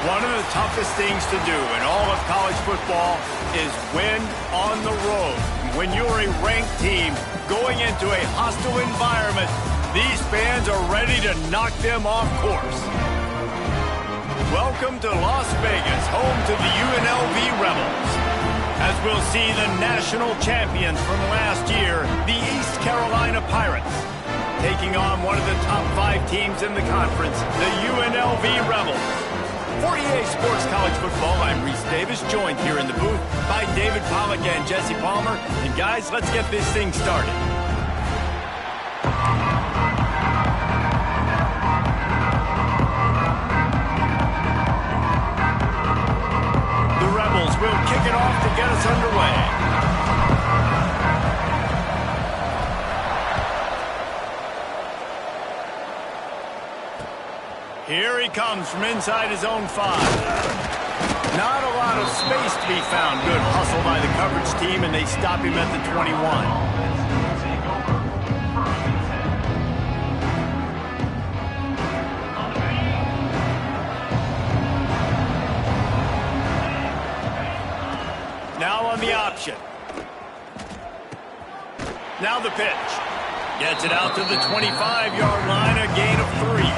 One of the toughest things to do in all of college football is win on the road. When you're a ranked team going into a hostile environment, these fans are ready to knock them off course. Welcome to Las Vegas, home to the UNLV Rebels. As we'll see the national champions from last year, the East Carolina Pirates, taking on one of the top 5 teams in the conference, the UNLV Rebels. For EA Sports College Football, I'm Reese Davis, joined here in the booth by David Pollack and Jesse Palmer. And guys, let's get this thing started. The Rebels will kick it off to get us underway. Here he comes from inside his own 5. Not a lot of space to be found. Good hustle by the coverage team, and they stop him at the 21. Now on the option. Now the pitch. Gets it out to the 25-yard line, a gain of 3.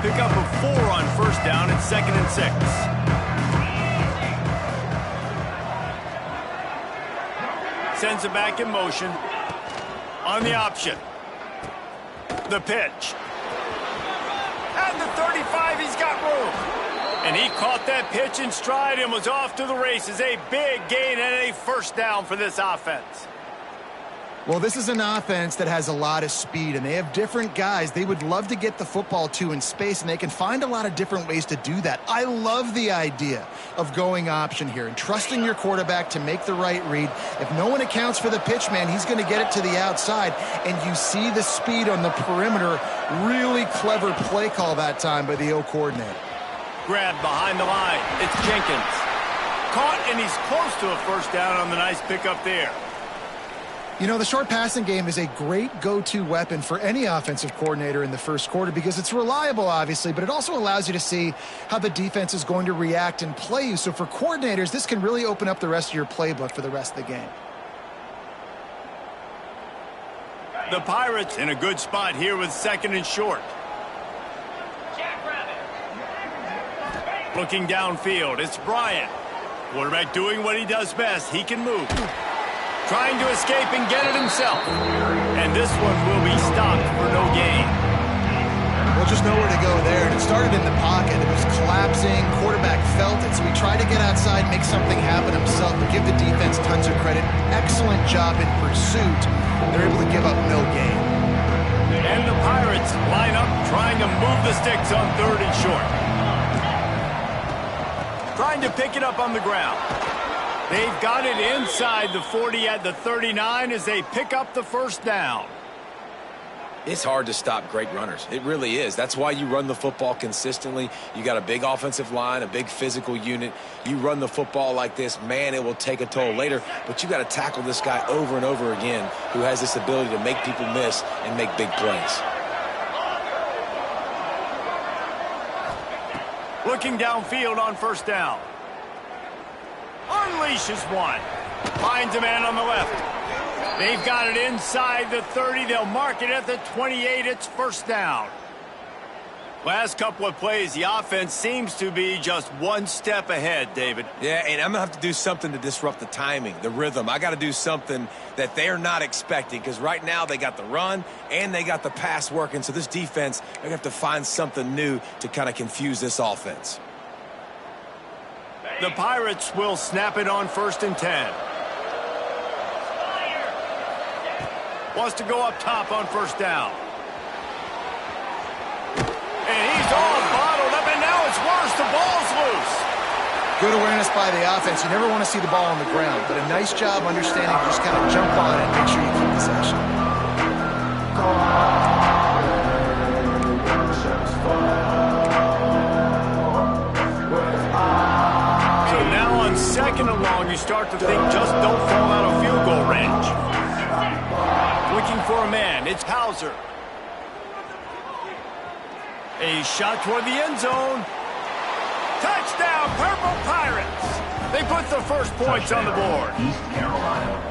Pick up a 4 on first down at 2nd and 6. Sends it back in motion. On the option. The pitch. At the 35, he's got room. And he caught that pitch in stride and was off to the races. A big gain and a first down for this offense. Well, this is an offense that has a lot of speed, and they have different guys they would love to get the football to in space, and they can find a lot of different ways to do that. I love the idea of going option here and trusting your quarterback to make the right read. If no one accounts for the pitch, man, he's going to get it to the outside, and you see the speed on the perimeter. Really clever play call that time by the O coordinator. Grabbed behind the line. It's Jenkins. Caught, and he's close to a first down on the nice pickup there. You know, the short passing game is a great go-to weapon for any offensive coordinator in the first quarter because it's reliable, obviously, but it also allows you to see how the defense is going to react and play you. So for coordinators, this can really open up the rest of your playbook for the rest of the game. The Pirates in a good spot here with 2nd and short. Looking downfield, it's Bryant. Quarterback doing what he does best. He can move. Trying to escape and get it himself. And this one will be stopped for no gain. Well, just nowhere to go there. And it started in the pocket. It was collapsing. Quarterback felt it. So he tried to get outside, make something happen himself, but give the defense tons of credit. Excellent job in pursuit. They're able to give up no gain. And the Pirates line up, trying to move the sticks on 3rd and short. Trying to pick it up on the ground. They've got it inside the 40 at the 39 as they pick up the first down. It's hard to stop great runners. It really is. That's why you run the football consistently. You got a big offensive line, a big physical unit. You run the football like this, man, it will take a toll later. But you got to tackle this guy over and over again who has this ability to make people miss and make big plays. Looking downfield on first down. Unleashes one. Finds a man on the left. They've got it inside the 30. They'll mark it at the 28. It's first down. Last couple of plays, the offense seems to be just one step ahead, David. Yeah, and I'm going to have to do something to disrupt the timing, the rhythm. I got to do something that they're not expecting because right now they got the run and they got the pass working. So this defense, they're going to have to find something new to kind of confuse this offense. The Pirates will snap it on 1st and 10. Wants to go up top on first down. And he's all bottled up, and now it's worse. The ball's loose. Good awareness by the offense. You never want to see the ball on the ground, but a nice job understanding to just kind of jump on it and make sure you keep possession. Looking for a man. It's Hauser. A shot toward the end zone. Touchdown, Purple Pirates. They put the first points on the board. East Carolina.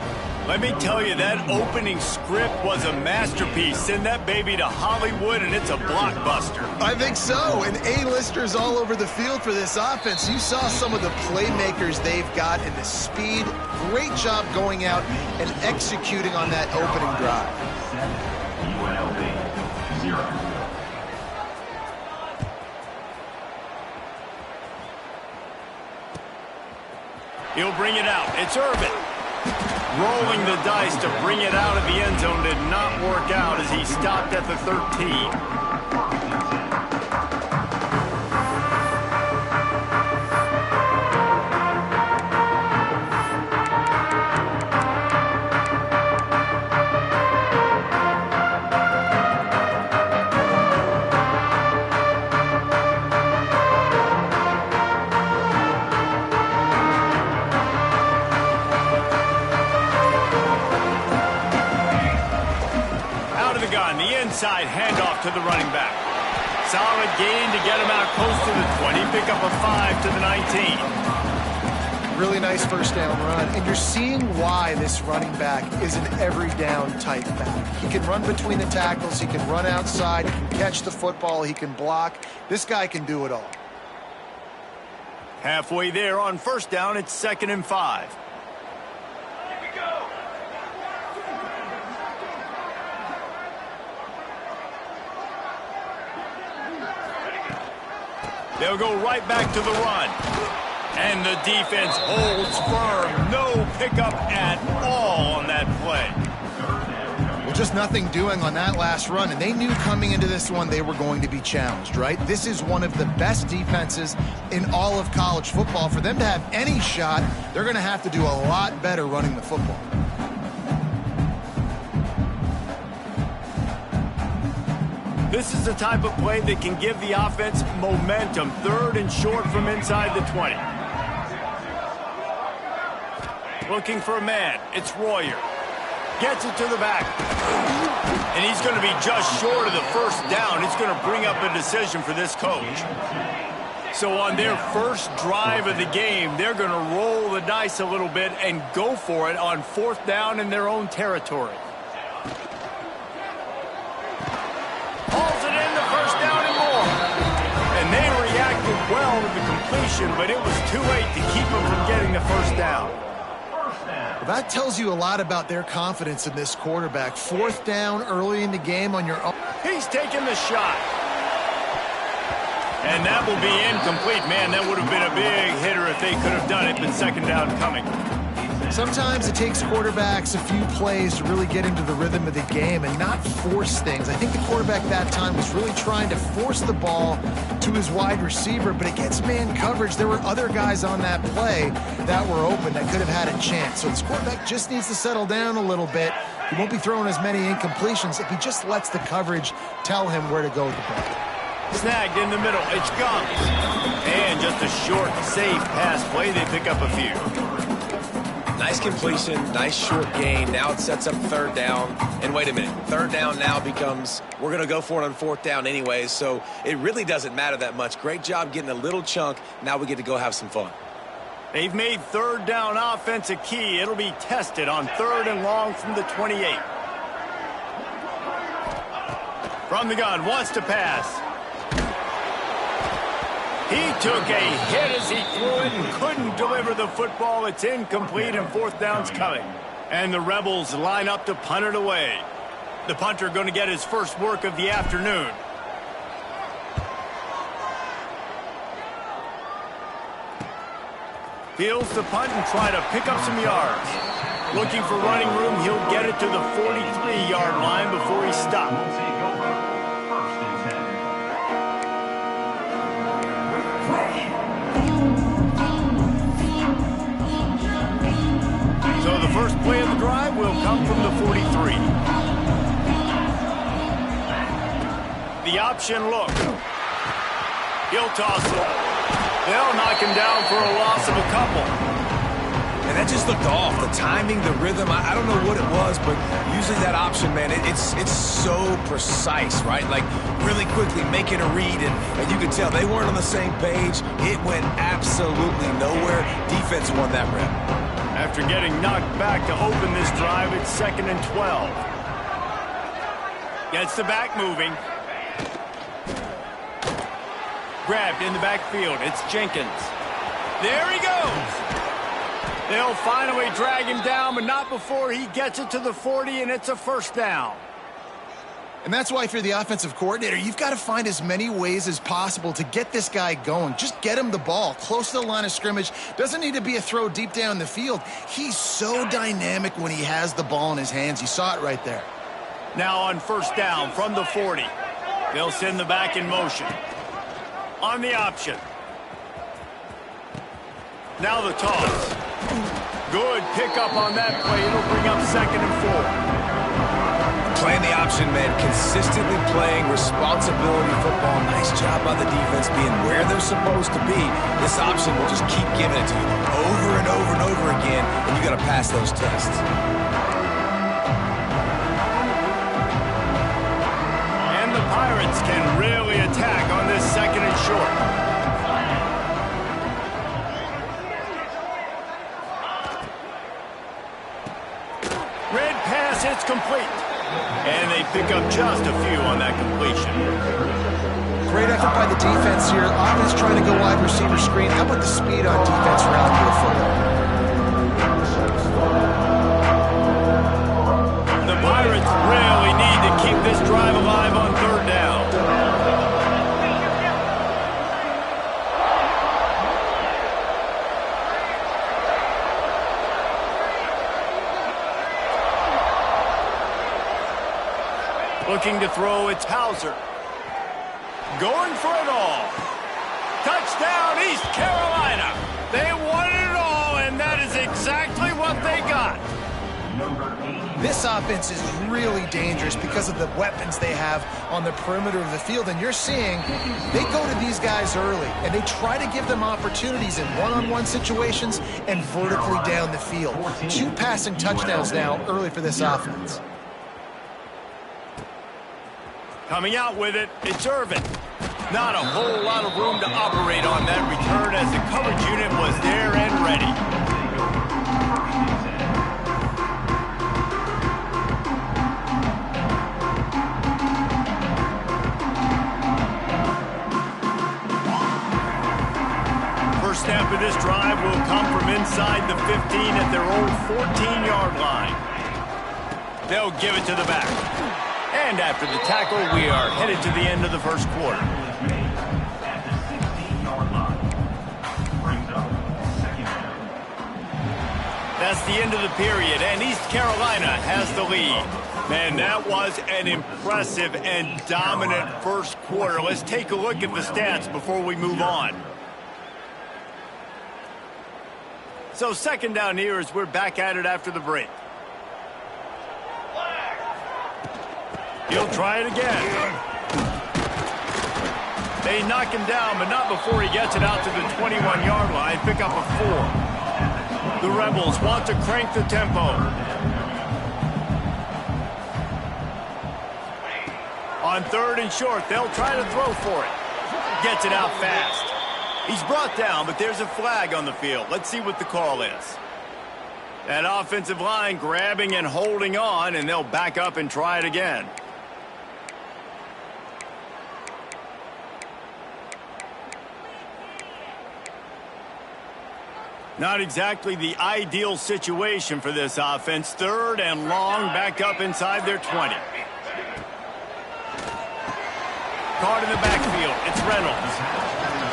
Let me tell you, that opening script was a masterpiece. Send that baby to Hollywood, and it's a blockbuster. I think so, and A-listers all over the field for this offense. You saw some of the playmakers they've got and the speed. Great job going out and executing on that opening drive. 7, UNLV 0. He'll bring it out. It's Urban. Rolling the dice to bring it out of the end zone did not work out as he stopped at the 13. Inside handoff to the running back. Solid gain to get him out close to the 20. Pick up a 5 to the 19. Really nice first down run. And you're seeing why this running back is an every down type back. He can run between the tackles. He can run outside. He can catch the football. He can block. This guy can do it all. Halfway there on first down, it's 2nd and 5. They'll go right back to the run. And the defense holds firm. No pickup at all on that play. Well, just nothing doing on that last run. And they knew coming into this one they were going to be challenged, right? This is one of the best defenses in all of college football. For them to have any shot, they're going to have to do a lot better running the football. This is the type of play that can give the offense momentum. 3rd and short from inside the 20. Looking for a man. It's Royer. Gets it to the back. And he's going to be just short of the first down. It's going to bring up a decision for this coach. So on their first drive of the game, they're going to roll the dice a little bit and go for it on 4th down in their own territory. Well with the completion, but it was too late to keep him from getting the first down. Well, that tells you a lot about their confidence in this quarterback. 4th down early in the game on your own. He's taking the shot. And that will be incomplete. Man, that would have been a big hitter if they could have done it, but 2nd down coming. Sometimes it takes quarterbacks a few plays to really get into the rhythm of the game and not force things. I think the quarterback that time was really trying to force the ball to his wide receiver, but against man coverage, there were other guys on that play that were open that could have had a chance. So this quarterback just needs to settle down a little bit. He won't be throwing as many incompletions if he just lets the coverage tell him where to go with the ball. Snagged in the middle. It's Gums. And just a short, safe pass play. They pick up a few. Nice completion, nice short gain. Now it sets up 3rd down. And wait a minute, 3rd down now becomes, we're going to go for it on 4th down anyways. So it really doesn't matter that much. Great job getting a little chunk. Now we get to go have some fun. They've made 3rd down offense a key. It'll be tested on 3rd and long from the 28. From the gun, wants to pass. He took a hit as he threw it and couldn't deliver the football. It's incomplete and 4th down's coming. And the Rebels line up to punt it away. The punter going to get his first work of the afternoon. Fields the punt and try to pick up some yards. Looking for running room, he'll get it to the 43-yard line before he stops. So the first play of the drive will come from the 43. The option look. He'll toss it. They'll knock him down for a loss of a couple. And that just looked off. The timing, the rhythm, I don't know what it was, but usually that option, man, it's so precise, right? Like, really quickly making a read, and you could tell they weren't on the same page. It went absolutely nowhere. Defense won that rep. After getting knocked back to open this drive, it's 2nd and 12. Gets the back moving. Grabbed in the backfield. It's Jenkins. There he goes. They'll finally drag him down, but not before he gets it to the 40, and it's a first down. And that's why if you're the offensive coordinator, you've got to find as many ways as possible to get this guy going. Just get him the ball close to the line of scrimmage. Doesn't need to be a throw deep down the field. He's so dynamic when he has the ball in his hands. You saw it right there. Now on first down from the 40. They'll send the back in motion. On the option. Now the toss. Good pickup on that play. It'll bring up 2nd and 4. Playing the option, man, consistently playing responsibility football. Nice job by the defense being where they're supposed to be. This option will just keep giving it to you over and over and over again, and you got to pass those tests. And the Pirates can really attack on this 2nd and short. Red pass, it's complete. And they pick up just a few on that completion. Great effort by the defense here. Offense trying to go wide receiver screen. How about the speed on defense around the football? The Pirates really need to keep this drive alive on 3rd down. Looking to throw, it's Hauser. Going for it all. Touchdown, East Carolina. They wanted it all, and that is exactly what they got. This offense is really dangerous because of the weapons they have on the perimeter of the field. And you're seeing they go to these guys early, and they try to give them opportunities in one-on-one situations and vertically down the field. 2 passing touchdowns now early for this offense. Coming out with it, it's Irvin. Not a whole lot of room to operate on that return as the coverage unit was there and ready. First snap of this drive will come from inside the 15 at their own 14-yard line. They'll give it to the back. And after the tackle, we are headed to the end of the first quarter. That's the end of the period, and East Carolina has the lead. Man, that was an impressive and dominant first quarter. Let's take a look at the stats before we move on. So 2nd down here as we're back at it after the break. He'll try it again. They knock him down, but not before he gets it out to the 21-yard line. Pick up a 4. The Rebels want to crank the tempo. On 3rd and short, they'll try to throw for it. Gets it out fast. He's brought down, but there's a flag on the field. Let's see what the call is. That offensive line grabbing and holding on, and they'll back up and try it again. Not exactly the ideal situation for this offense. 3rd and long, back up inside their 20. Caught in the backfield, it's Reynolds.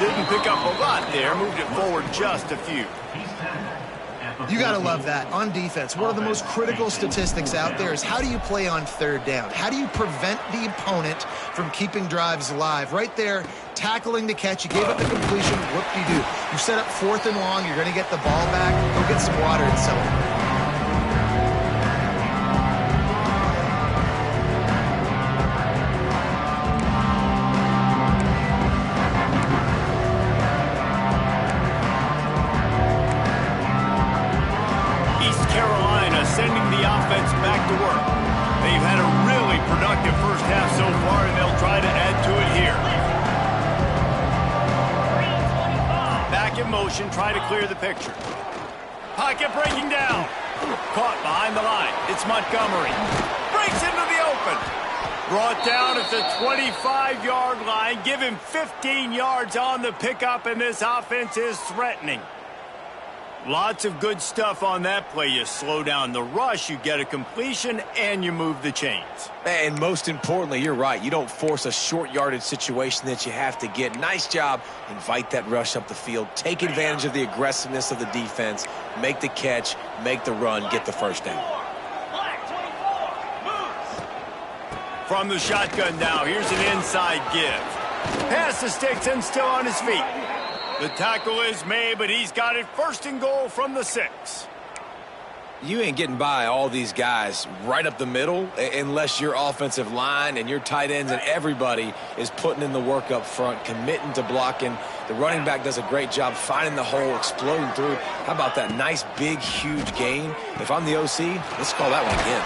Didn't pick up a lot there, moved it forward just a few. You got to love that. On defense, one of the most critical statistics out there is how do you play on 3rd down? How do you prevent the opponent from keeping drives alive? Right there, tackling the catch. You gave up the completion. Whoop-de-doo. You set up 4th and long. You're going to get the ball back. Go get some water and celebrate. productive first half so far, and they'll try to add to it here. Back in motion, try to clear the picture. Pocket breaking down. Caught behind the line. It's Montgomery. Breaks into the open. Brought down at the 25-yard line. Give him 15 yards on the pickup, and this offense is threatening. Lots of good stuff on that play. You slow down the rush, you get a completion, and you move the chains. And most importantly, you're right. You don't force a short yardage situation that you have to get. Nice job. Invite that rush up the field. Take advantage of the aggressiveness of the defense. Make the catch. Make the run. Get the first down. From the shotgun now, here's an inside give. Pass the sticks and still on his feet. The tackle is made, but he's got it first and goal from the 6. You ain't getting by all these guys right up the middle unless your offensive line and your tight ends and everybody is putting in the work up front, committing to blocking. The running back does a great job finding the hole, exploding through. How about that nice, big, huge gain? If I'm the OC, let's call that one again.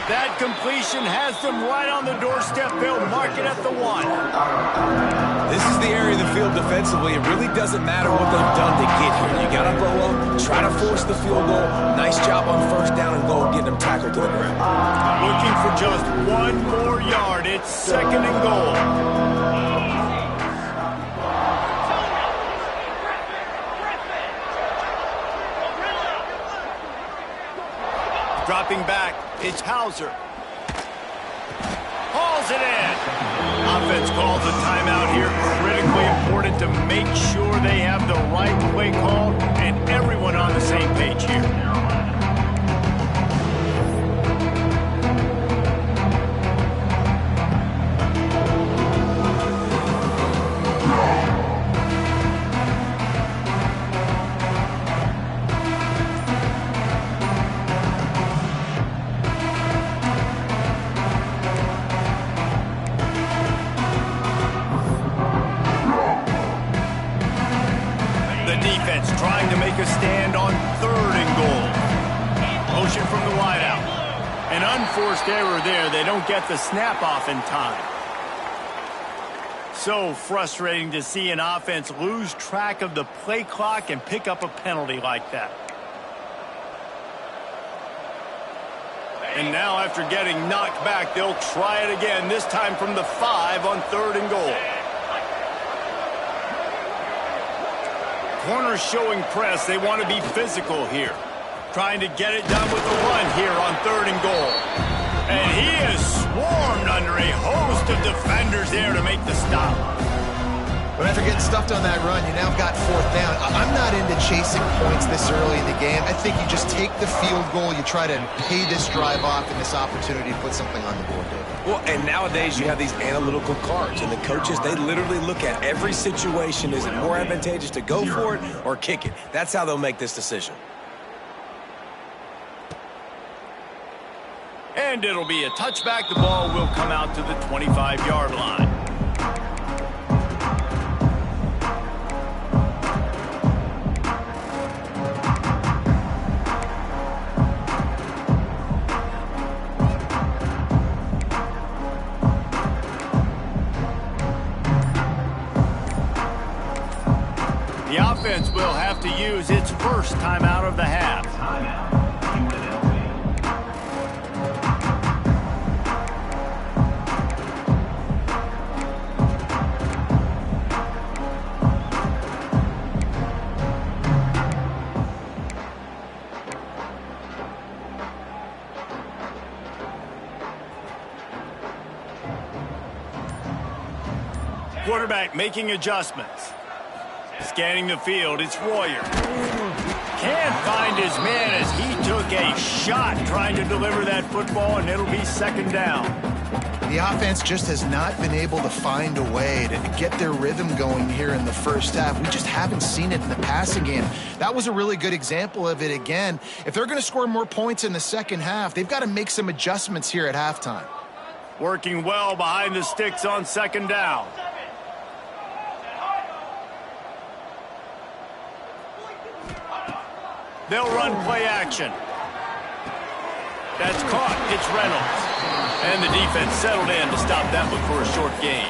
That completion has them right on the doorstep. They'll mark it at the 1. This is the area of the field defensively. It really doesn't matter what they've done to get here. You got to blow up, try to force the field goal. Nice job on first down and goal, getting them tackled to the ground. Looking for just 1 more yard. It's second and goal. Dropping back, it's Hauser. Hauls it in. Offense calls a timeout here. Critically important to make sure they have the right play call and everyone on the same page here. Trying to make a stand on third and goal. Motion from the wideout. An unforced error there. They don't get the snap off in time. So frustrating to see an offense lose track of the play clock and pick up a penalty like that. And now after getting knocked back, they'll try it again, this time from the 5 on third and goal. Corners showing press. They want to be physical here. Trying to get it done with the run here on third and goal. And he is swarmed under a host of defenders there to make the stop. But after getting stuffed on that run, you now got fourth down. I'm not into chasing points this early in the game. I think you just take the field goal. You try to pay this drive off and this opportunity to put something on the board, David. Well, and nowadays you have these analytical cards, and the coaches, they literally look at every situation. Is it more advantageous to go for it or kick it? That's how they'll make this decision. And it'll be a touchback. The ball will come out to the 25-yard line. The offense will have to use its first timeout of the half. Quarterback making adjustments. Scanning the field, it's Royer. Can't find his man as he took a shot trying to deliver that football, and it'll be second down. The offense just has not been able to find a way to get their rhythm going here in the first half. We just haven't seen it in the passing game. That was a really good example of it again. If they're going to score more points in the second half, they've got to make some adjustments here at halftime. Working well behind the sticks on second down. They'll run play action. That's caught. It's Reynolds. And the defense settled in to stop that one for a short gain.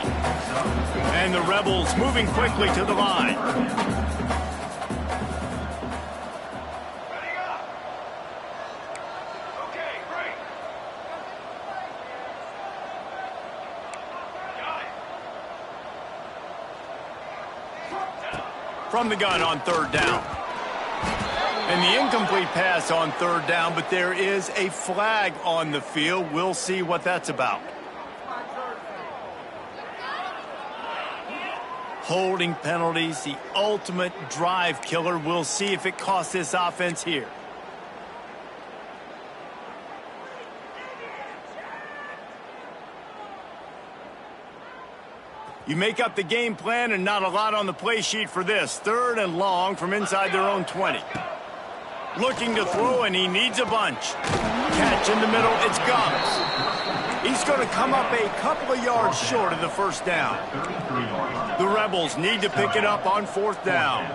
And the Rebels moving quickly to the line. From the gun on third down. And the incomplete pass on third down, but there is a flag on the field. We'll see what that's about. Holding penalties, the ultimate drive killer. We'll see if it costs this offense here. You make up the game plan and not a lot on the play sheet for this. Third and long from inside their own 20. Looking to throw, and he needs a bunch. Catch in the middle, it's Gums. He's going to come up a couple of yards short of the first down. The Rebels need to pick it up on fourth down.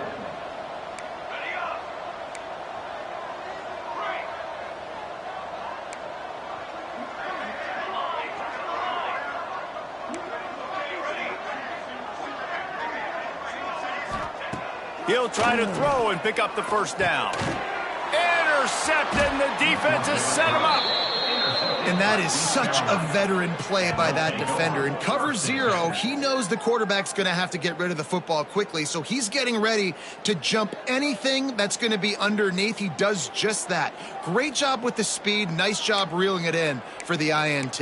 He'll try to throw and pick up the first down. Intercepted, and the defense has set him up. And that is such a veteran play by that defender. In cover zero, he knows the quarterback's going to have to get rid of the football quickly, so he's getting ready to jump anything that's going to be underneath. He does just that. Great job with the speed. Nice job reeling it in for the INT.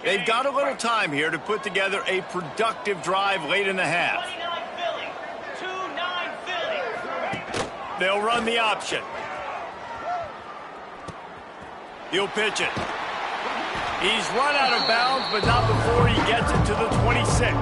They've got a little time here to put together a productive drive late in the half. 2-9 Philly. They'll run the option. He'll pitch it. He's run out of bounds, but not before he gets it to the 26.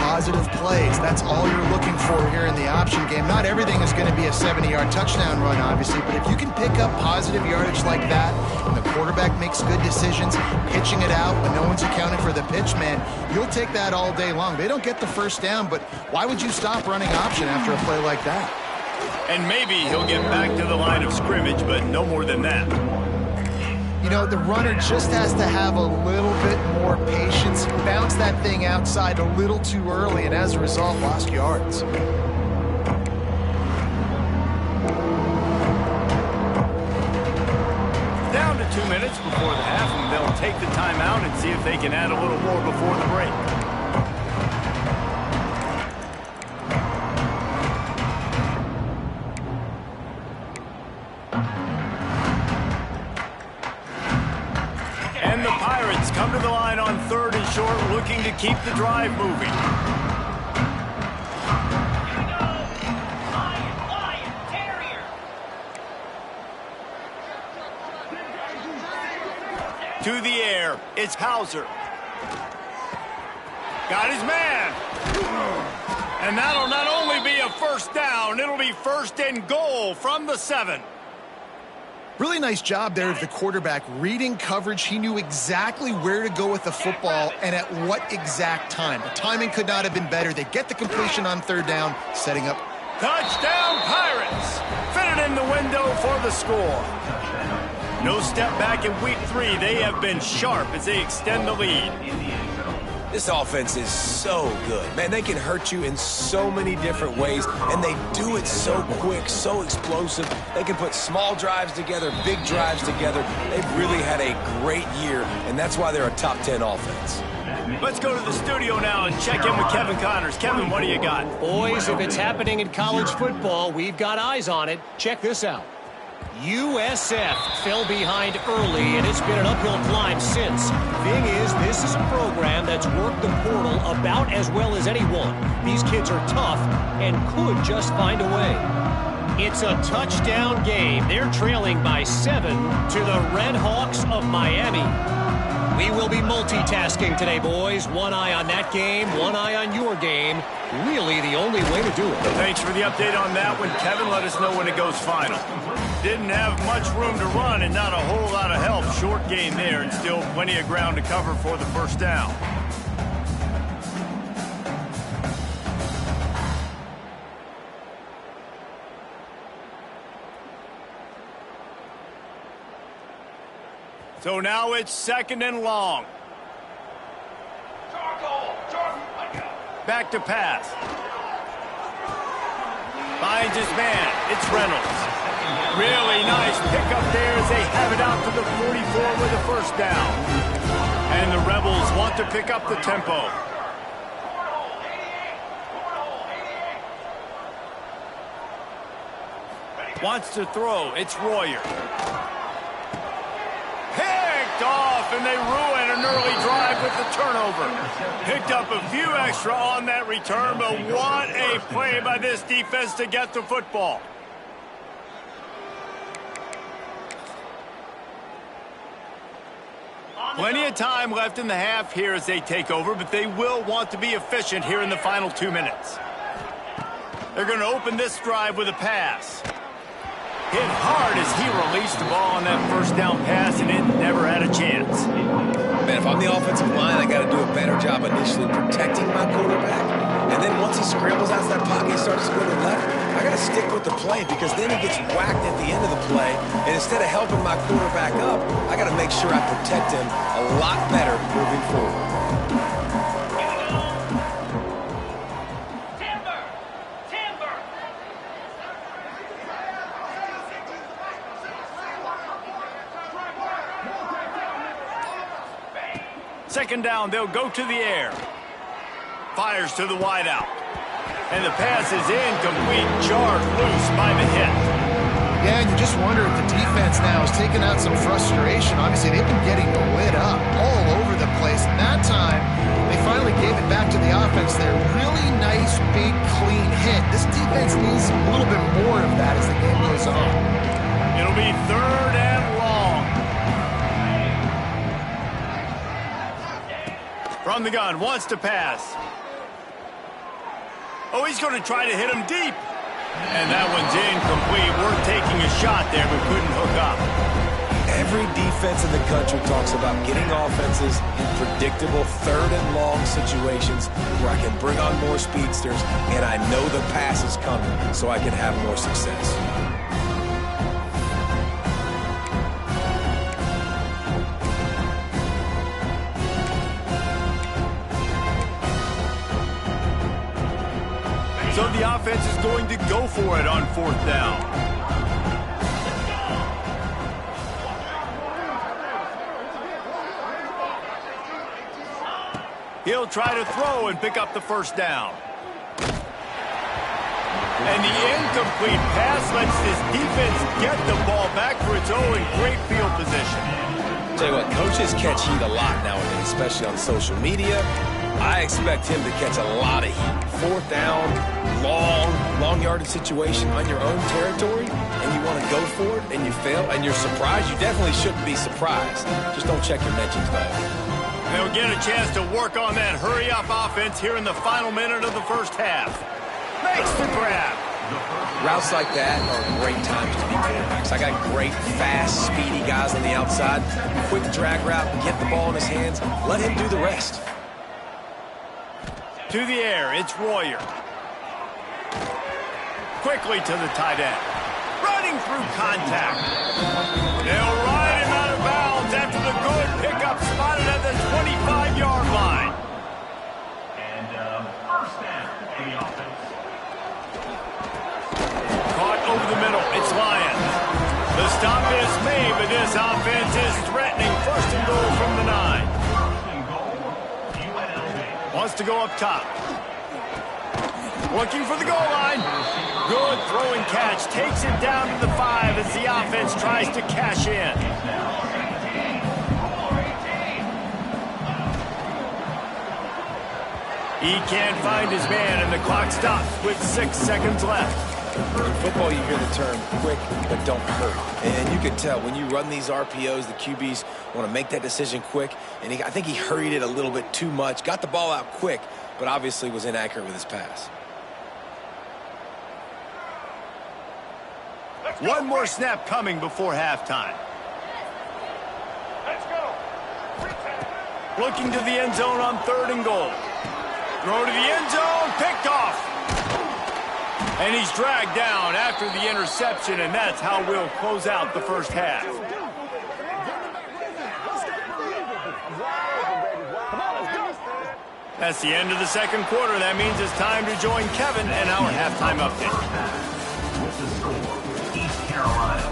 Positive plays. That's all you're looking for here in the option game. Not everything is going to be a 70-yard touchdown run, obviously, but if you can pick up positive yardage like that, and the quarterback makes good decisions, pitching it out when no one's accounting for the pitch, man, you'll take that all day long. They don't get the first down, but why would you stop running option after a play like that? And maybe he'll get back to the line of scrimmage, but no more than that. You know, the runner just has to have a little bit more patience, bounce that thing outside a little too early, and as a result, lost yards. Down to 2 minutes before the half, and they'll take the timeout and see if they can add a little more before the break. And the Pirates come to the line on third and short, looking to keep the drive moving. To the air, it's Hauser. Got his man. And that'll not only be a first down, it'll be first and goal from the 7. Really nice job there of the quarterback reading coverage. He knew exactly where to go with the football and at what exact time. The timing could not have been better. They get the completion on third down, setting up. Touchdown Pirates! Fitted in the window for the score. No step back in week 3. They have been sharp as they extend the lead. This offense is so good. Man, they can hurt you in so many different ways, and they do it so quick, so explosive. They can put small drives together, big drives together. They've really had a great year, and that's why they're a top 10 offense. Let's go to the studio now and check in with Kevin Connors. Kevin, what do you got? Boys, if it's happening in college football, we've got eyes on it. Check this out. USF fell behind early, and it's been an uphill climb since. Thing is, this is a program that's worked the portal about as well as anyone. These kids are tough and could just find a way. It's a touchdown game. They're trailing by 7 to the Red Hawks of Miami. We will be multitasking today, boys. One eye on that game, one eye on your game. Really the only way to do it. Thanks for the update on that one, Kevin. Let us know when it goes final. Didn't have much room to run and not a whole lot of help. Short gain there and still plenty of ground to cover for the first down. So now it's 2nd and long. Back to pass. Finds his man. It's Reynolds. Really nice pickup there as they have it out to the 44 with a first down. And the Rebels want to pick up the tempo. Wants to throw. It's Royer. Picked off, and they ruin an early drive with the turnover. Picked up a few extra on that return, but what a play by this defense to get the football. Plenty of time left in the half here as they take over, but they will want to be efficient here in the final 2 minutes. They're going to open this drive with a pass. Hit hard as he released the ball on that first down pass, and it never had a chance. Man, if I'm the offensive line, I got to do a better job initially protecting my quarterback. And then once he scrambles out of that pocket and starts to go to the left, I got to stick with the play because then he gets whacked at the end of the play. And instead of helping my quarterback up, I got to make sure I protect him a lot better moving forward. Second down, they'll go to the air. Fires to the wideout. And the pass is incomplete, jarred loose by the hit. Yeah, and you just wonder if the defense now is taking out some frustration. Obviously, they've been getting lit up all over the place. And that time, they finally gave it back to the offense there. Really nice, big, clean hit. This defense needs a little bit more of that as the game goes on. It'll be 3rd and long. From the gun, wants to pass. Oh, he's going to try to hit him deep. And that one's incomplete. We're taking a shot there, but couldn't hook up. Every defense in the country talks about getting offenses in predictable 3rd and long situations where I can bring on more speedsters and I know the pass is coming so I can have more success. So the offense is going to go for it on 4th down. He'll try to throw and pick up the first down. And the incomplete pass lets this defense get the ball back for its own in great field position. Tell you what, coaches catch heat a lot nowadays, especially on social media. I expect him to catch a lot of heat. 4th down, long yardage situation on your own territory, and you want to go for it, and you fail, and you're surprised. You definitely shouldn't be surprised. Just don't check your mentions, though. They'll get a chance to work on that hurry-up offense here in the final minute of the first half. Makes the grab. Routes like that are great times to be quarterbacks. I got great, fast, speedy guys on the outside. Quick drag route, get the ball in his hands, let him do the rest. To the air, it's Royer. Quickly to the tight end. Running through contact. They'll ride him out of bounds after the good pickup spotted at the 25-yard line. And first down for the offense. Caught over the middle, it's Lyons. The stop is made, but this offense is threatening 1st and goal from the 9. Wants to go up top. Looking for the goal line. Good throwing catch. Takes it down to the 5 as the offense tries to cash in. He can't find his man, and the clock stops with 6 seconds left. In football, you hear the term quick, but don't hurt. And you can tell when you run these RPOs, the QBs want to make that decision quick. And I think he hurried it a little bit too much. Got the ball out quick, but obviously was inaccurate with his pass. One more snap coming before halftime. Let's go. Looking to the end zone on 3rd and goal. Throw to the end zone, picked off. And he's dragged down after the interception, and that's how we'll close out the first half. That's the end of the second quarter. That means it's time to join Kevin and our halftime update. With the score, East Carolina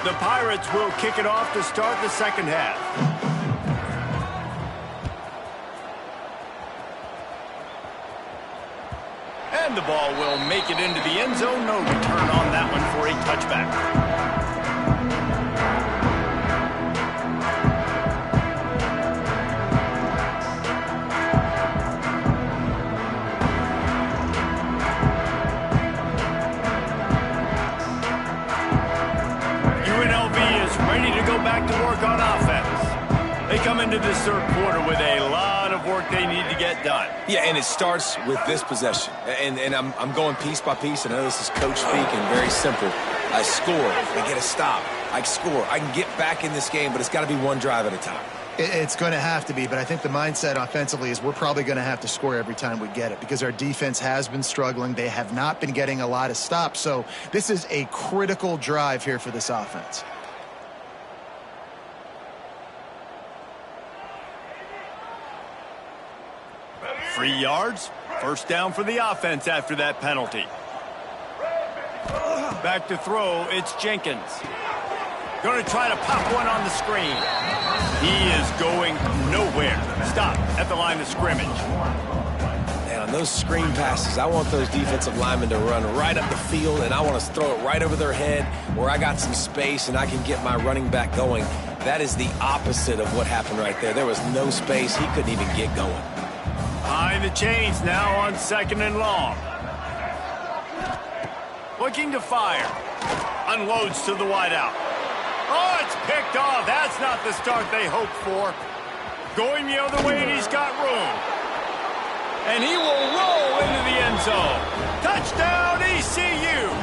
24, The Pirates will kick it off to start the second half. And the ball will make it into the end zone. No return on that one for a touchback. Ready to go back to work on offense. They come into this third quarter with a lot of work they need to get done. Yeah, and it starts with this possession. And I'm going piece by piece. I know this is coach speak and very simple. I score. I get a stop. I score. I can get back in this game, but it's got to be one drive at a time. It's going to have to be, but I think the mindset offensively is we're probably going to have to score every time we get it because our defense has been struggling. They have not been getting a lot of stops. So this is a critical drive here for this offense. 3 yards. First down for the offense after that penalty. Back to throw. It's Jenkins. Going to try to pop one on the screen. He is going nowhere. Stop at the line of scrimmage. And on those screen passes, I want those defensive linemen to run right up the field, and I want to throw it right over their head where I got some space and I can get my running back going. That is the opposite of what happened right there. There was no space. He couldn't even get going. Behind the chains now on second and long. Looking to fire. Unloads to the wideout. Oh, it's picked off. That's not the start they hoped for. Going the other way, and he's got room. And he will roll into the end zone. Touchdown, ECU.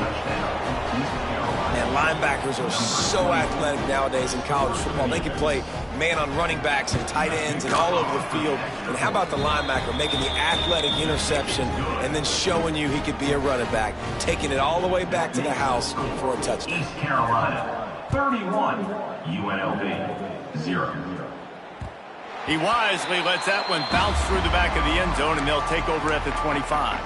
And linebackers are so athletic nowadays in college football. They can play man on running backs and tight ends and all over the field. And how about the linebacker making the athletic interception and then showing you he could be a running back, taking it all the way back to the house for a touchdown. East Carolina 31, UNLV 0. He wisely lets that one bounce through the back of the end zone, and they'll take over at the 25.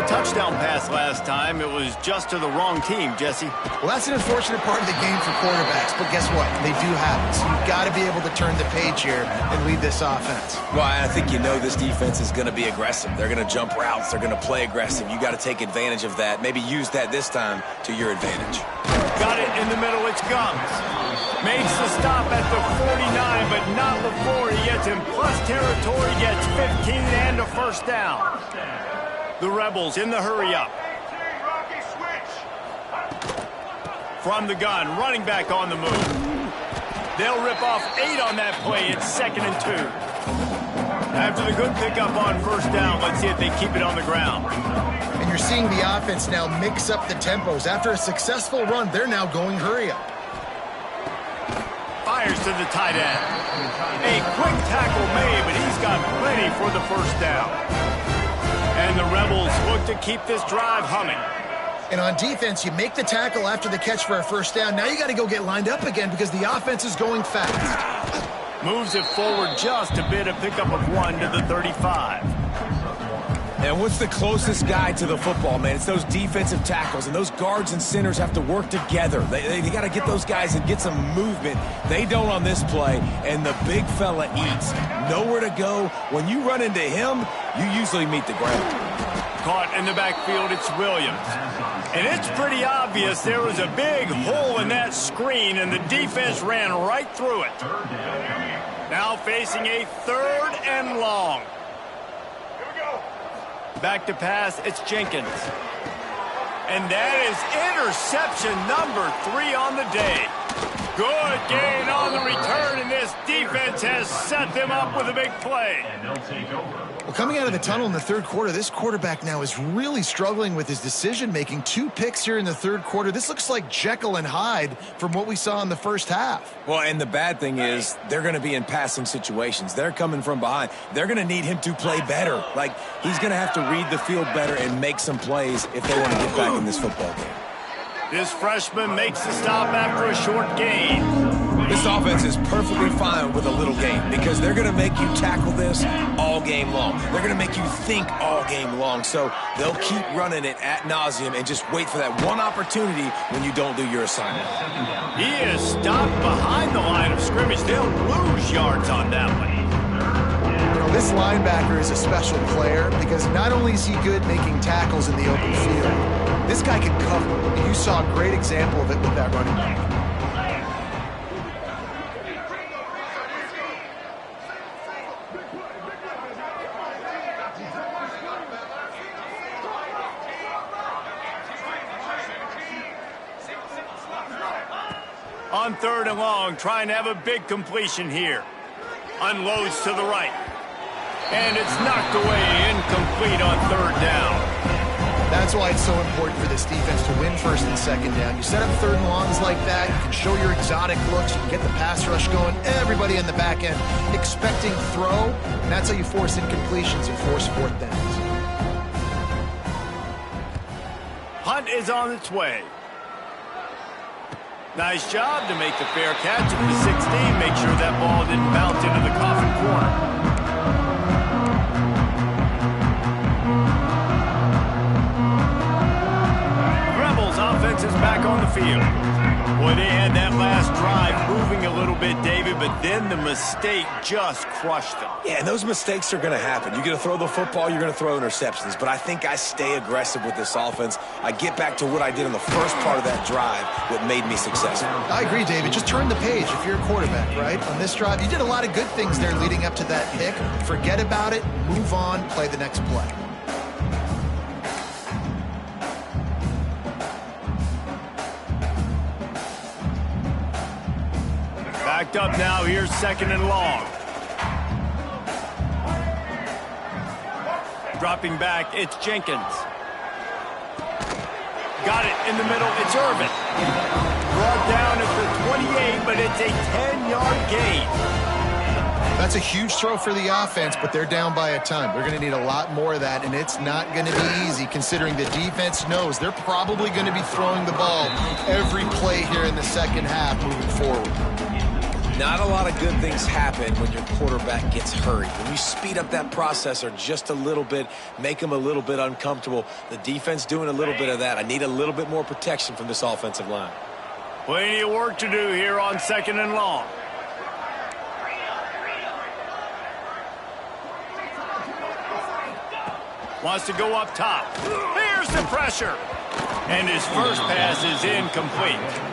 Touchdown pass last time. It was just to the wrong team, Jesse. Well, that's an unfortunate part of the game for quarterbacks, but guess what? They do have it. So you've got to be able to turn the page here and lead this offense. Well, I think you know this defense is going to be aggressive. They're going to jump routes. They're going to play aggressive. You got to take advantage of that. Maybe use that this time to your advantage. Got it in the middle. It's Gums. Makes the stop at the 49, but not before he gets in plus territory, gets 15 and a first down. The Rebels in the hurry-up. From the gun, running back on the move. They'll rip off 8 on that play. It's 2nd and 2. After the good pickup on first down, let's see if they keep it on the ground. And you're seeing the offense now mix up the tempos. After a successful run, they're now going hurry-up. Fires to the tight end. A quick tackle made, but he's got plenty for the first down. And the Rebels look to keep this drive humming. And on defense, you make the tackle after the catch for a first down. Now you got to go get lined up again because the offense is going fast. Moves it forward just a bit, a pickup of 1 to the 35. And what's the closest guy to the football, man? It's those defensive tackles, and those guards and centers have to work together. They got to get those guys and get some movement. They don't on this play, and the big fella eats. Nowhere to go. When you run into him, you usually meet the ground. Caught in the backfield, it's Williams. And it's pretty obvious there was a big hole in that screen, and the defense ran right through it. Now facing a 3rd and long. Back to pass, it's Jenkins. And that is interception number 3 on the day. Good gain on the return, and this defense has set them up with a big play. And they'll take over. Well, coming out of the tunnel in the third quarter, this quarterback now is really struggling with his decision-making. 2 picks here in the third quarter. This looks like Jekyll and Hyde from what we saw in the first half. Well, and the bad thing is they're going to be in passing situations. They're coming from behind. They're going to need him to play better. Like, he's going to have to read the field better and make some plays if they want to get back in this football game. This freshman makes the stop after a short gain. This offense is perfectly fine with a little gain because they're going to make you tackle this all game long. They're going to make you think all game long. So they'll keep running it ad nauseum and just wait for that one opportunity when you don't do your assignment. He is stopped behind the line of scrimmage. They'll lose yards on that one. This linebacker is a special player because not only is he good making tackles in the open field, this guy can cover. And you saw a great example of it with that running back. On 3rd and long, trying to have a big completion here. Unloads to the right. And it's knocked away, incomplete on 3rd down. That's why it's so important for this defense to win 1st and 2nd down. You set up 3rd and longs like that, you can show your exotic looks, you can get the pass rush going, everybody in the back end expecting throw, and that's how you force incompletions and force 4th downs. Hunt is on its way. Nice job to make the fair catch at the 16. Make sure that ball didn't bounce into the coffin corner. Offense is back on the field. Boy, they had that last drive moving a little bit, David, but then the mistake just crushed them. Yeah, and those mistakes are going to happen. You're going to throw the football, you're going to throw interceptions, but I think I stay aggressive with this offense. I get back to what I did in the first part of that drive that made me successful. I agree, David. Just turn the page if you're a quarterback, right? On this drive, you did a lot of good things there leading up to that pick. Forget about it, move on, play the next play. Backed up now, here's 2nd and long. Dropping back, it's Jenkins. Got it in the middle, it's Irvin. Brought down at the 28, but it's a 10-yard gain. That's a huge throw for the offense, but they're down by a ton. They're going to need a lot more of that, and it's not going to be easy considering the defense knows they're probably going to be throwing the ball every play here in the 2nd half moving forward. Not a lot of good things happen when your quarterback gets hurried. When you speed up that processor just a little bit, make them a little bit uncomfortable, the defense doing a little bit of that. I need a little bit more protection from this offensive line. Plenty of work to do here on 2nd and long. Wants to go up top. Here's the pressure. And his first pass is incomplete.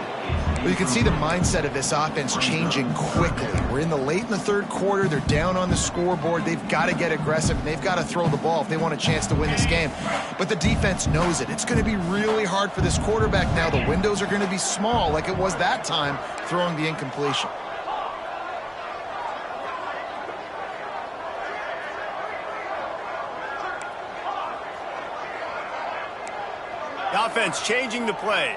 Well, you can see the mindset of this offense changing quickly. We're in the 3rd quarter. They're down on the scoreboard. They've got to get aggressive, and they've got to throw the ball if they want a chance to win this game. But the defense knows it. It's going to be really hard for this quarterback now. The windows are going to be small like it was that time throwing the incompletion. The offense changing the play.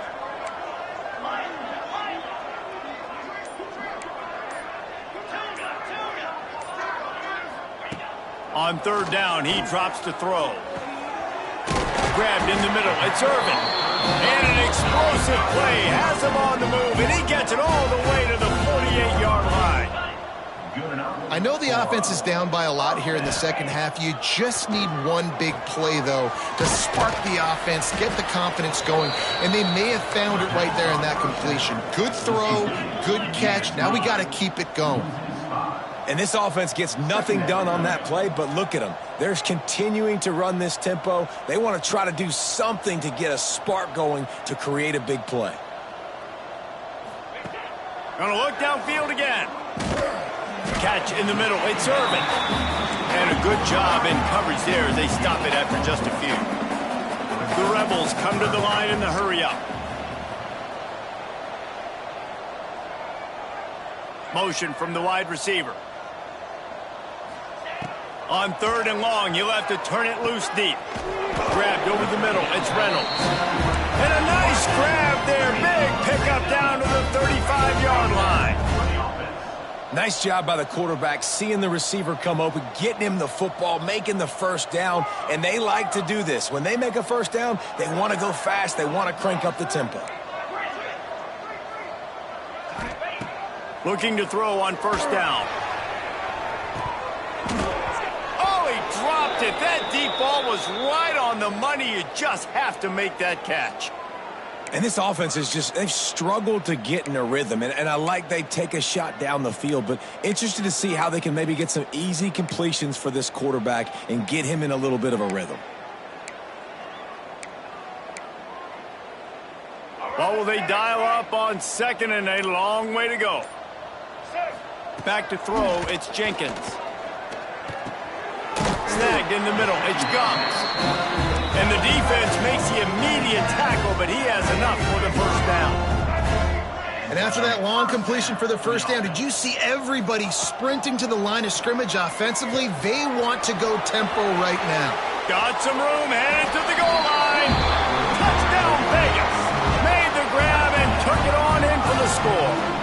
On 3rd down, he drops to throw. Grabbed in the middle, it's Irvin. And an explosive play, has him on the move, and he gets it all the way to the 48-yard line. I know the offense is down by a lot here in the 2nd half. You just need one big play, though, to spark the offense, get the confidence going, and they may have found it right there in that completion. Good throw, good catch. Now we got to keep it going. And this offense gets nothing done on that play, but look at them. They're continuing to run this tempo. They want to try to do something to get a spark going to create a big play. Gonna look downfield again. Catch in the middle, it's Irvin. And a good job in coverage there as they stop it after just a few. The Rebels come to the line in the hurry-up. Motion from the wide receiver. On 3rd and long, he'll have to turn it loose deep. Grabbed over the middle. It's Reynolds. And a nice grab there. Big pickup down to the 35-yard line. Nice job by the quarterback, seeing the receiver come open, getting him the football, making the first down, and they like to do this. When they make a first down, they want to go fast. They want to crank up the tempo. Looking to throw on 1st down. Oh, he dropped it. That deep ball was right on the money. You just have to make that catch. And this offense is just, they've struggled to get in a rhythm. And I like they take a shot down the field, but interested to see how they can maybe get some easy completions for this quarterback and get him in a little bit of a rhythm. Well, will they dial up on 2nd and a long way to go? Back to throw, it's Jenkins. Snagged in the middle, it's Gums. And the defense makes the immediate tackle, but he has enough for the 1st down. And after that long completion for the 1st down, did you see everybody sprinting to the line of scrimmage offensively? They want to go tempo right now. Got some room, headed to the goal line. Touchdown, Vegas. Made the grab and took it on in for the score.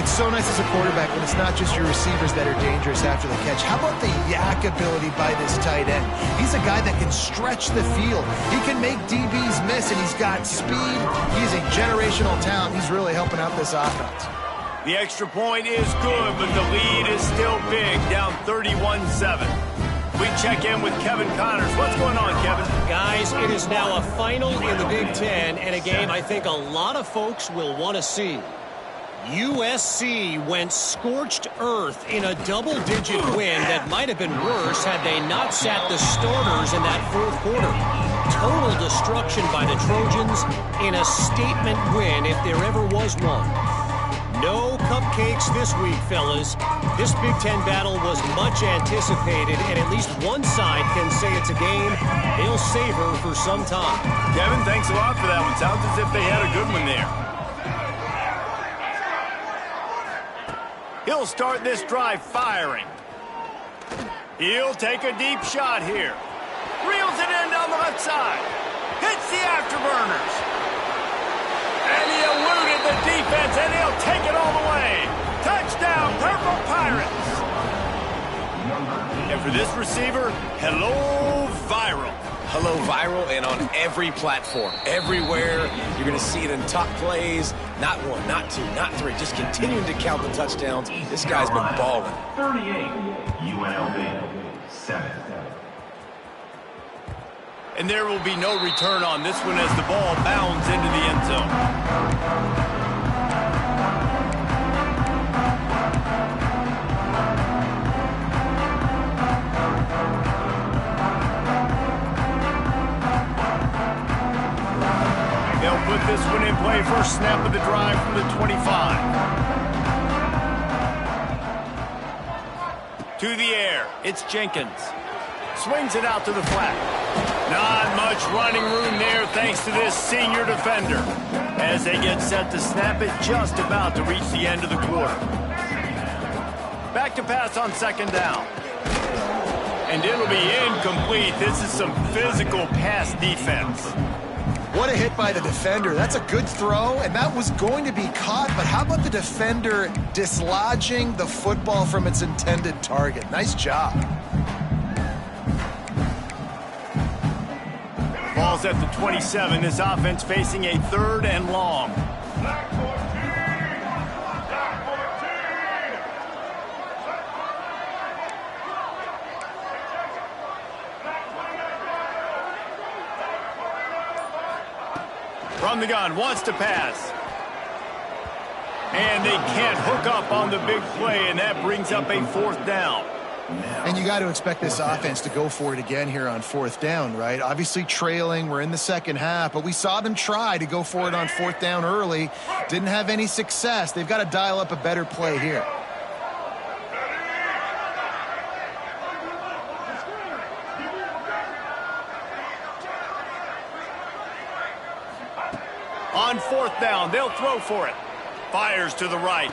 It's so nice as a quarterback when it's not just your receivers that are dangerous after the catch. How about the yak ability by this tight end? He's a guy that can stretch the field. He can make DBs miss, and he's got speed. He's a generational talent. He's really helping out this offense. The extra point is good, but the lead is still big, down 31-7. We check in with Kevin Connors. What's going on, Kevin? Guys, it is now a final in the Big Ten, and a game I think a lot of folks will want to see. USC went scorched earth in a double-digit win that might have been worse had they not sat the starters in that 4th quarter. Total destruction by the Trojans in a statement win if there ever was one. No cupcakes this week, fellas. This Big Ten battle was much anticipated, and at least one side can say it's a game they'll savor for some time. Kevin, thanks a lot for that one. Sounds as if they had a good one there. He'll start this drive firing. He'll take a deep shot here. Reels it in down the left side. Hits the afterburners. And he eluded the defense, and he'll take it all the way. Touchdown, Purple Pirates. And for this receiver, hello, viral. Hello, viral, and on every platform, everywhere. You're going to see it in top plays. Not 1, not 2, not 3. Just continuing to count the touchdowns. This guy's been balling. 38, UNLV, 7. And there will be no return on this one as the ball bounds into the end zone. They'll put this one in play. First snap of the drive from the 25. To the air, it's Jenkins. Swings it out to the flat. Not much running room there thanks to this senior defender. As they get set to snap it, just about to reach the end of the quarter. Back to pass on 2nd down. And it'll be incomplete. This is some physical pass defense. What a hit by the defender. That's a good throw, and that was going to be caught, but how about the defender dislodging the football from its intended target? Nice job. Ball's at the 27. This offense facing a 3rd and long. From the gun, wants to pass. And they can't hook up on the big play, and that brings up a 4th down. And you got to expect this offense to go for it again here on 4th down, right? Obviously trailing, we're in the 2nd half, but we saw them try to go for it on 4th down early. Didn't have any success. They've got to dial up a better play here. On 4th down, they'll throw for it. Fires to the right.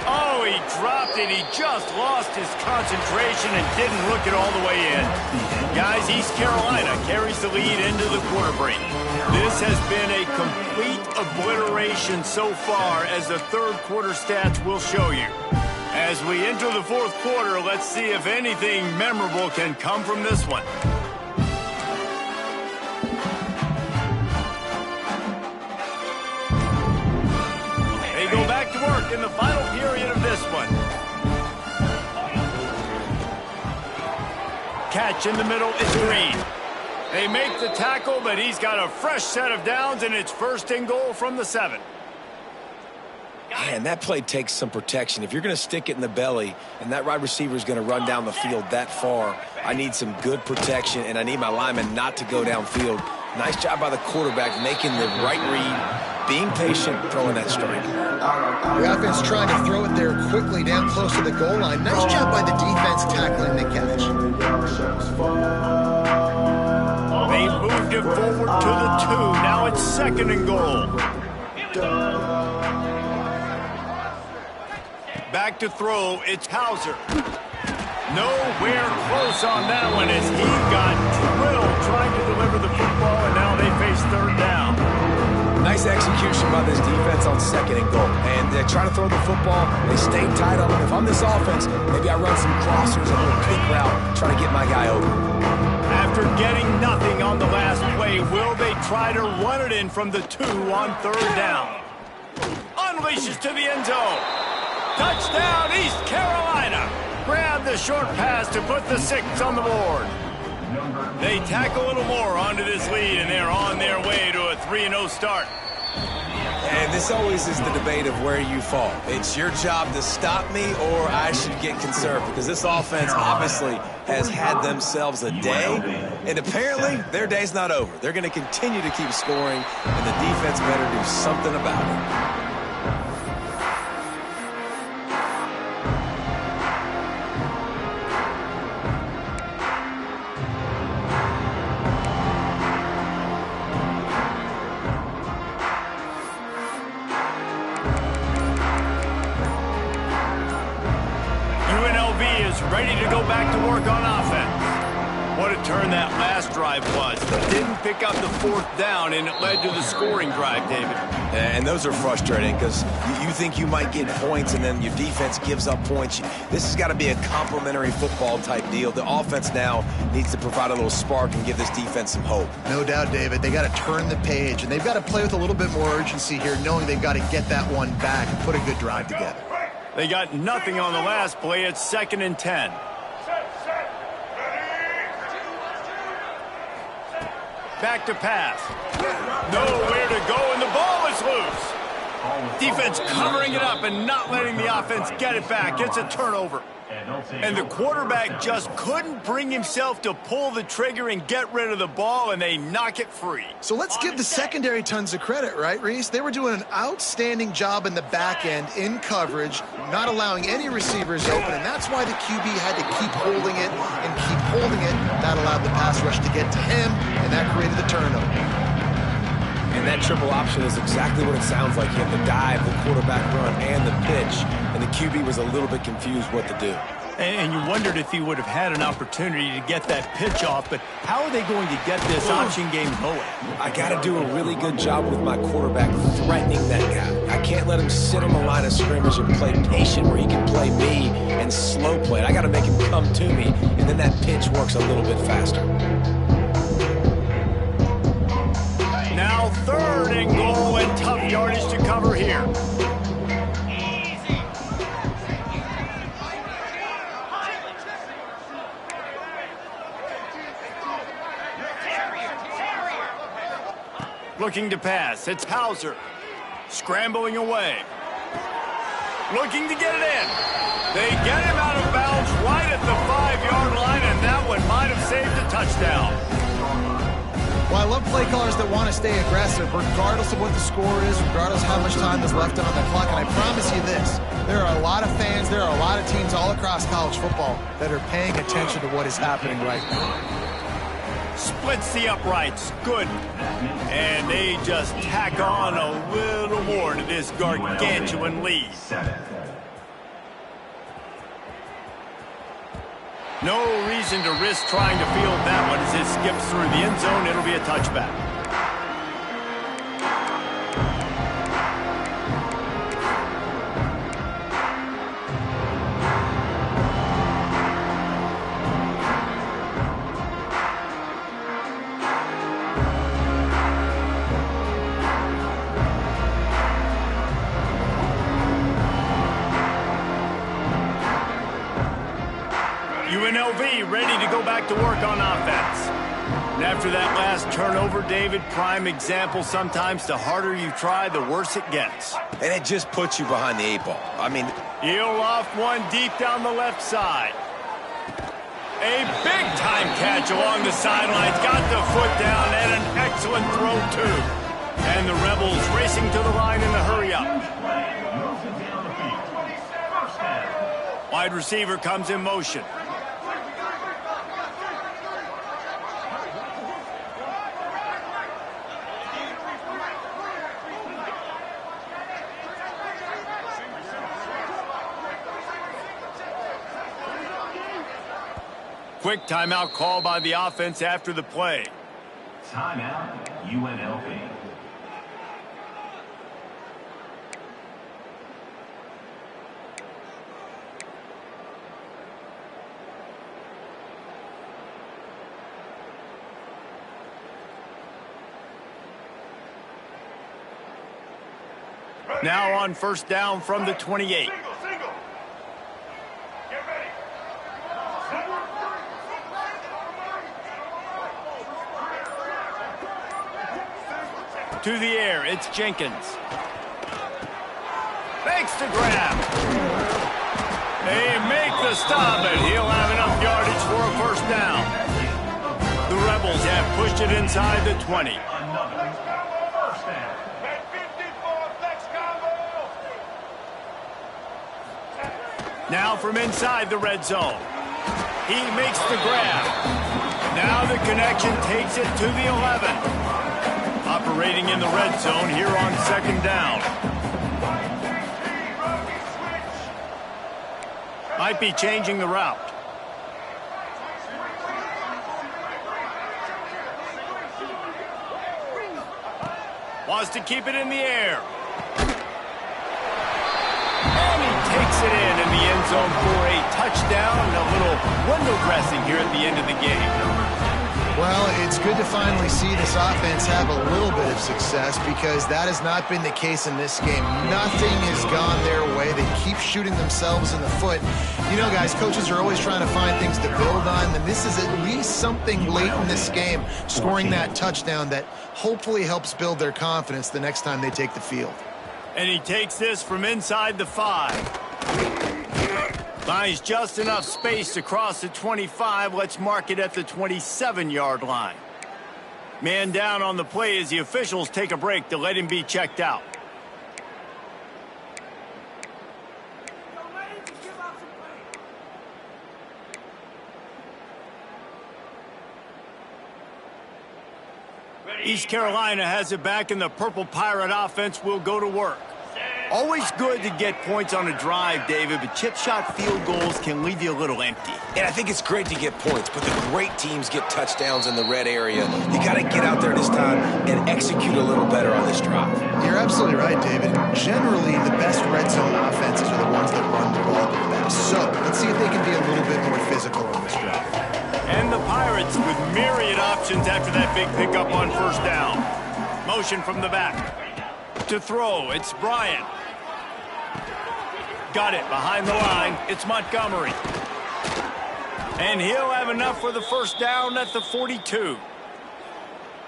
Oh, he dropped it. He just lost his concentration and didn't look it all the way in. Guys, East Carolina carries the lead into the quarter break. This has been a complete obliteration so far, as the third quarter stats will show you. As we enter the fourth quarter, let's see if anything memorable can come from this one. They go back to work in the final period of this one. Catch in the middle is Green. They make the tackle, but he's got a fresh set of downs, and it's first and goal from the 7. Man, that play takes some protection. If you're going to stick it in the belly and that wide receiver is going to run down the field that far, I need some good protection, and I need my lineman not to go downfield. Nice job by the quarterback making the right read, being patient, throwing that strike. The offense trying to throw it there quickly down close to the goal line. Nice job by the defense tackling the catch. They moved it forward to the 2. Now it's second and goal. Back to throw, it's Hauser. Nowhere close on that one, as he got drilled trying to deliver the football, and now they face third down. Nice execution by this defense on second and goal. And they try to throw the football. They stayed tight on it. If I'm this offense, maybe I run some crossers, a little kick route, try to get my guy over. After getting nothing on the last play, will they try to run it in from the 2 on third down? Unleashes to the end zone. Touchdown, East Carolina. Grab the short pass to put the 6 on the board. They tack a little more onto this lead, and they're on their way to a 3-0 start. And this always is the debate of where you fall. It's your job to stop me, or I should get conserved, because this offense obviously has had themselves a day, and apparently their day's not over. They're going to continue to keep scoring, and the defense better do something about it. Ready to go back to work on offense. What a turn that last drive was. Didn't pick up the 4th down, and it led to the scoring drive, David. And those are frustrating, because you think you might get points, and then your defense gives up points. This has got to be a complimentary football type deal. The offense now needs to provide a little spark and give this defense some hope. No doubt, David. They got to turn the page, and they've got to play with a little bit more urgency here, knowing they've got to get that one back and put a good drive together. They got nothing on the last play. It's 2nd and 10. Back to pass. Nowhere to go, and the ball is loose. Defense covering it up and not letting the offense get it back. It's a turnover. And the quarterback just couldn't bring himself to pull the trigger and get rid of the ball, and they knock it free. So let's give the secondary tons of credit, right, Reese? They were doing an outstanding job in the back end, in coverage, not allowing any receivers open, and that's why the QB had to keep holding it and keep holding it. That allowed the pass rush to get to him, and that created the turnover. And that triple option is exactly what it sounds like. You have the dive, the quarterback run, and the pitch. And the QB was a little bit confused what to do. And you wondered if he would have had an opportunity to get that pitch off, but how are they going to get this option game going? I got to do a really good job with my quarterback threatening that guy. I can't let him sit on the line of scrimmage and play patient where he can play me and slow play. I got to make him come to me, and then that pitch works a little bit faster. Now 3rd and goal, and tough yardage to cover here. Looking to pass, it's Hauser. Scrambling away. Looking to get it in. They get him out of bounds right at the 5-yard line, and that one might have saved a touchdown. Well, I love play callers that want to stay aggressive, regardless of what the score is, regardless of how much time is left on the clock. And I promise you this, there are a lot of fans, there are a lot of teams all across college football that are paying attention to what is happening right now. Splits the uprights. Good. And they just tack on a little more to this gargantuan lead. No reason to risk trying to field that one as it skips through the end zone. It'll be a touchback. UNLV ready to go back to work on offense. And after that last turnover, David, prime example, sometimes the harder you try, the worse it gets. And it just puts you behind the 8 ball. I mean, he'll off one deep down the left side. A big-time catch along the sidelines. Got the foot down and an excellent throw, too. And the Rebels racing to the line in the hurry-up. Wide receiver comes in motion. Quick timeout call by the offense after the play. Timeout, UNLV. Now on first down from the 28. To the air, it's Jenkins. Makes the grab. They make the stop, and he'll have enough yardage for a first down. The Rebels have pushed it inside the 20. Now from inside the red zone. He makes the grab. Now the connection takes it to the 11. Operating in the red zone here on second down. Might be changing the route. Wants to keep it in the air. And he takes it in the end zone for a touchdown and a little window dressing here at the end of the game. Well, it's good to finally see this offense have a little bit of success because that has not been the case in this game. Nothing has gone their way. They keep shooting themselves in the foot. You know, guys, coaches are always trying to find things to build on, and this is at least something late in this game, scoring that touchdown that hopefully helps build their confidence the next time they take the field. And he takes this from inside the 5. Finds just enough space to cross the 25. Let's mark it at the 27-yard line. Man down on the play as the officials take a break to let him be checked out. East Carolina has it back, and the Purple Pirate offense will go to work. Always good to get points on a drive, David, but chip shot field goals can leave you a little empty. And I think it's great to get points, but the great teams get touchdowns in the red area. You got to get out there this time and execute a little better on this drive. You're absolutely right, David. Generally, the best red zone offenses are the ones that run the ball the best. So let's see if they can be a little bit more physical on this drive. And the Pirates with myriad options after that big pickup on first down. Motion from the back. To throw, it's Bryant. Got it behind the line. It's Montgomery. And he'll have enough for the first down at the 42.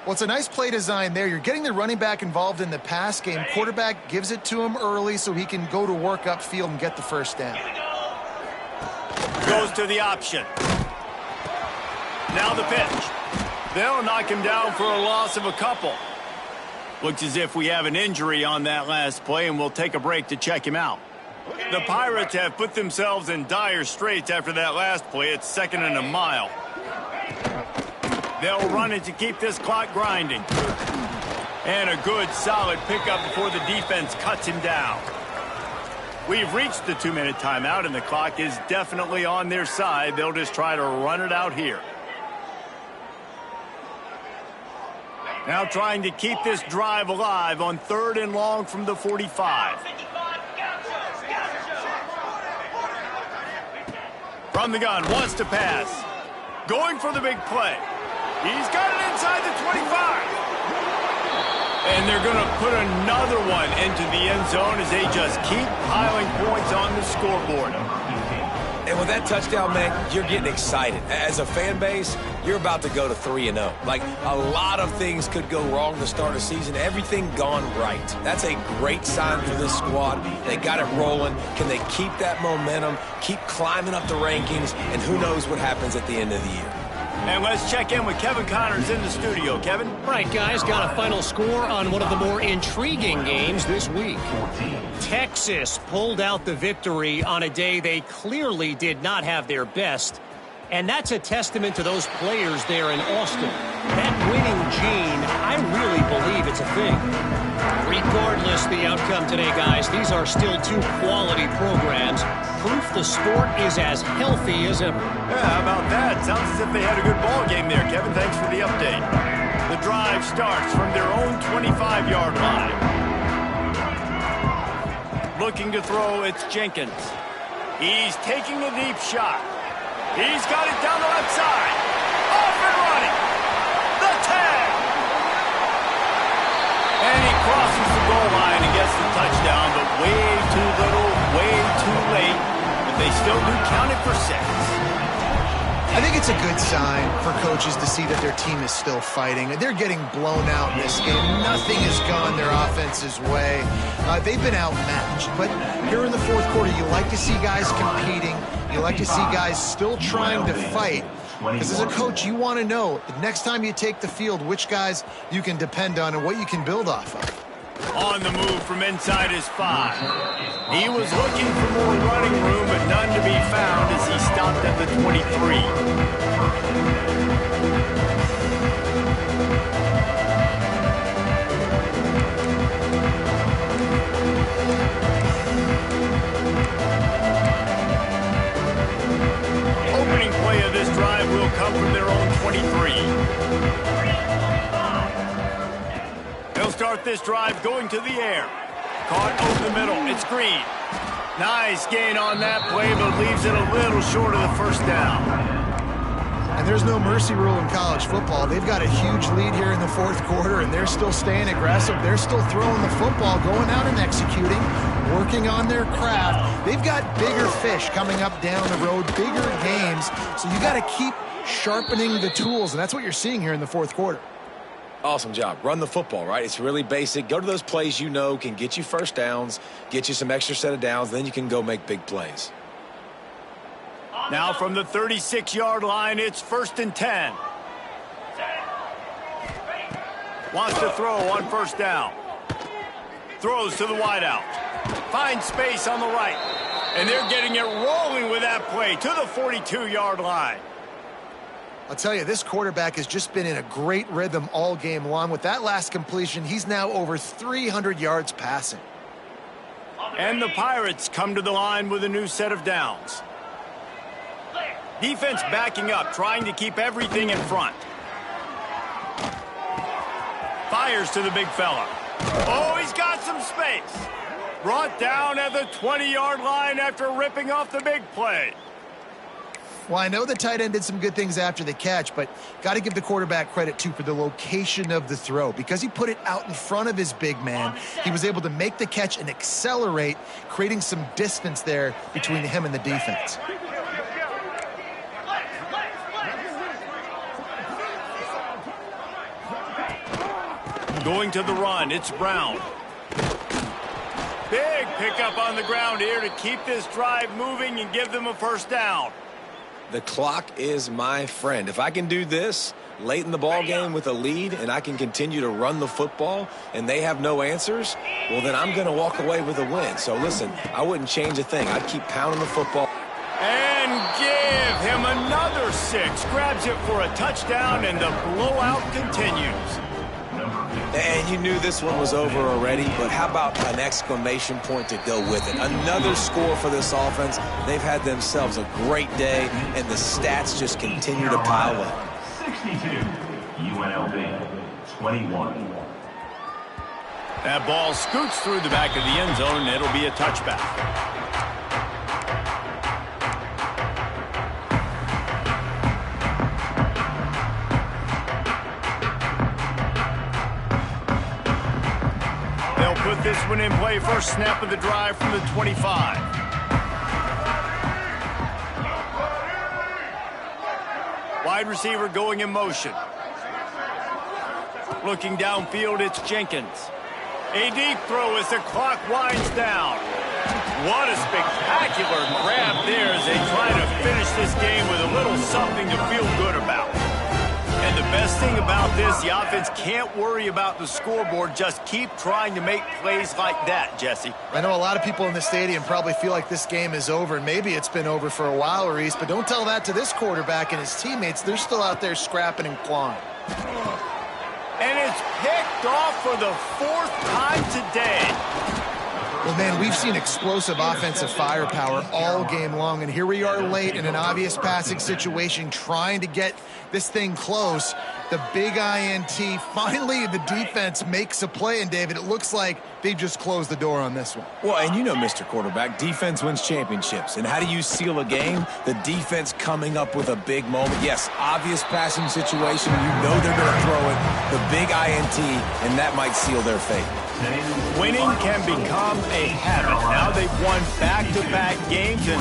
Well, it's a nice play design there. You're getting the running back involved in the pass game. Quarterback gives it to him early so he can go to work upfield and get the first down. Goes to the option. Now the pitch. They'll knock him down for a loss of a couple. Looks as if we have an injury on that last play, and we'll take a break to check him out. The Pirates have put themselves in dire straits after that last play. It's 2nd and a mile. They'll run it to keep this clock grinding. And a good, solid pickup before the defense cuts him down. We've reached the 2-minute timeout, and the clock is definitely on their side. They'll just try to run it out here. Now trying to keep this drive alive on 3rd and long from the 45. From the gun, wants to pass. Going for the big play. He's got it inside the 25. And they're going to put another one into the end zone as they just keep piling points on the scoreboard. And with that touchdown, man, you're getting excited. As a fan base, you're about to go to 3-0. Like, a lot of things could go wrong to start a season. Everything gone right. That's a great sign for this squad. They got it rolling. Can they keep that momentum, keep climbing up the rankings, and who knows what happens at the end of the year. And let's check in with Kevin Connors in the studio. Kevin? Right, guys, got a final score on one of the more intriguing games this week. Texas pulled out the victory on a day they clearly did not have their best. And that's a testament to those players there in Austin. That winning gene, I really believe it's a thing. Regardless the outcome today, guys, these are still two quality programs. Proof the sport is as healthy as ever. Yeah, how about that? Sounds as if they had a good ball game there, Kevin. Thanks for the update. The drive starts from their own 25-yard line. Looking to throw, it's Jenkins. He's taking a deep shot. He's got it down the left side. Off and running. The 10. And he crosses the goal line and gets the touchdown, but way too little, way too late. But they still do count it for 6. I think it's a good sign for coaches to see that their team is still fighting. They're getting blown out in this game. Nothing has gone their offense's way. They've been outmatched. But here in the fourth quarter, you like to see guys competing. You like to see guys still trying to fight. Because as a coach, you want to know the next time you take the field which guys you can depend on and what you can build off of. On the move from inside his 5. He was looking for more running room, but none to be found as he stopped at the 23. Opening play of this drive will come from their own 23. They'll start this drive going to the air. Caught over the middle. It's Green. Nice gain on that play, but leaves it a little short of the first down. And there's no mercy rule in college football. They've got a huge lead here in the fourth quarter, and they're still staying aggressive. They're still throwing the football, going out and executing, working on their craft. They've got bigger fish coming up down the road, bigger games. So you got to keep sharpening the tools, and that's what you're seeing here in the fourth quarter. Awesome job. Run the football, right? It's really basic. Go to those plays you know can get you first downs, get you some extra set of downs, then you can go make big plays. Now from the 36-yard line, it's 1st and 10. Wants to throw on first down. Throws to the wideout. Finds space on the right. And they're getting it rolling with that play to the 42-yard line. I'll tell you, this quarterback has just been in a great rhythm all game long. With that last completion, he's now over 300 yards passing. And the Pirates come to the line with a new set of downs. Defense backing up, trying to keep everything in front. Fires to the big fella. Oh, he's got some space. Brought down at the 20-yard line after ripping off the big play. Well, I know the tight end did some good things after the catch, but got to give the quarterback credit, too, for the location of the throw. Because he put it out in front of his big man, he was able to make the catch and accelerate, creating some distance there between him and the defense. Going to the run, it's Brown. Big pickup on the ground here to keep this drive moving and give them a first down. The clock is my friend. If I can do this late in the ball game with a lead and I can continue to run the football and they have no answers, well, then I'm going to walk away with a win. So, listen, I wouldn't change a thing. I'd keep pounding the football. And give him another 6. Grabs it for a touchdown, and the blowout continues. And you knew this one was over already, but how about an exclamation point to go with it? Another score for this offense. They've had themselves a great day, and the stats just continue to pile up. 62, UNLV 21. That ball scoots through the back of the end zone, and it'll be a touchback. They'll put this one in play. First snap of the drive from the 25. Wide receiver going in motion. Looking downfield, it's Jenkins. A deep throw as the clock winds down. What a spectacular grab there as they try to finish this game with a little something to feel good about. And the best thing about this, the offense can't worry about the scoreboard. Just keep trying to make plays like that, Jesse. I know a lot of people in the stadium probably feel like this game is over. Maybe it's been over for a while, Reese, but don't tell that to this quarterback and his teammates. They're still out there scrapping and clawing. And it's picked off for the 4th time today. Well, man, we've seen explosive offensive firepower all game long, and here we are late in an obvious passing situation trying to get this thing close. The big INT, finally the defense makes a play, and David, it looks like they just closed the door on this one. Well, and you know, Mr. Quarterback, defense wins championships. And how do you seal a game? The defense coming up with a big moment. Yes, obvious passing situation. You know they're going to throw it. The big INT, and that might seal their fate. Winning can become a habit. Now they've won back-to-back games, and